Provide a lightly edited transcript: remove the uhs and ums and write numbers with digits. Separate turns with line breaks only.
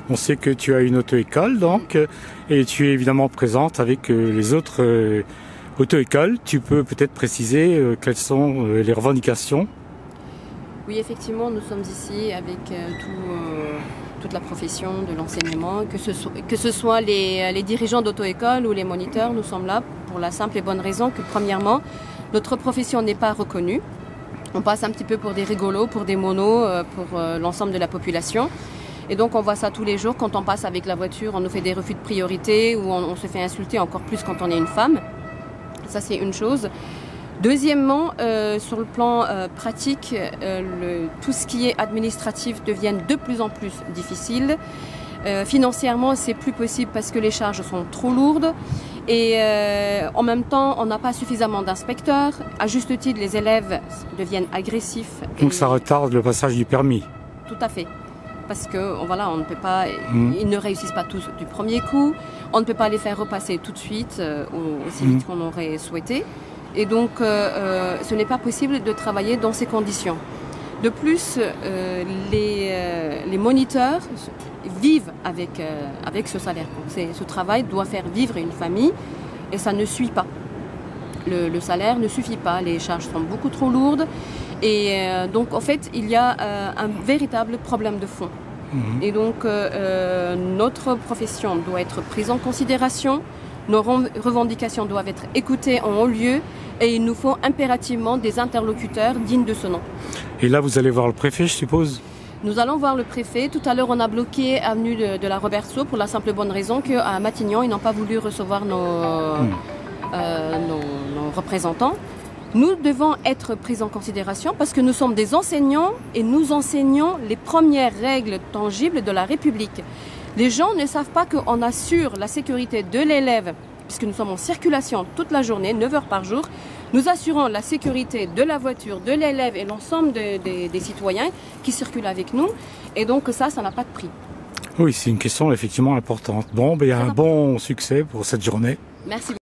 On sait que tu as une auto-école donc, et tu es évidemment présente avec les autres auto-écoles. Tu peux peut-être préciser quelles sont les revendications?
Oui, effectivement, nous sommes ici avec toute la profession de l'enseignement, que ce soit les dirigeants d'auto-école ou les moniteurs. Nous sommes là pour la simple et bonne raison que, premièrement, notre profession n'est pas reconnue. On passe un petit peu pour des rigolos, pour des monos, pour l'ensemble de la population. Et donc on voit ça tous les jours. Quand on passe avec la voiture, on nous fait des refus de priorité ou on se fait insulter encore plus quand on est une femme. Ça, c'est une chose. Deuxièmement, sur le plan pratique, tout ce qui est administratif devient de plus en plus difficile. Financièrement, c'est plus possible parce que les charges sont trop lourdes. Et en même temps, on n'a pas suffisamment d'inspecteurs. À juste titre, les élèves deviennent agressifs.
Donc ça retarde le passage du permis.
Tout à fait. Parce que voilà, on ne peut pas, ils ne réussissent pas tous du premier coup. On ne peut pas les faire repasser tout de suite, aussi vite qu'on aurait souhaité. Et donc, ce n'est pas possible de travailler dans ces conditions. De plus, les moniteurs vivent avec ce salaire. Ce travail doit faire vivre une famille et ça ne suit pas. Le salaire ne suffit pas, les charges sont beaucoup trop lourdes. Et donc, en fait, il y a un véritable problème de fond. Et donc, notre profession doit être prise en considération, nos revendications doivent être écoutées en haut lieu et il nous faut impérativement des interlocuteurs dignes de ce nom.
Et là, vous allez voir le préfet, je suppose?
Nous allons voir le préfet. Tout à l'heure, on a bloqué avenue de la Roberceau pour la simple bonne raison qu'à Matignon, ils n'ont pas voulu recevoir nos représentants. Nous devons être pris en considération parce que nous sommes des enseignants et nous enseignons les premières règles tangibles de la République. Les gens ne savent pas qu'on assure la sécurité de l'élève, puisque nous sommes en circulation toute la journée, 9 heures par jour. Nous assurons la sécurité de la voiture, de l'élève et l'ensemble des citoyens qui circulent avec nous. Et donc ça n'a pas de prix.
Oui, c'est une question effectivement importante. Bon, un bon succès pour cette journée.
Merci.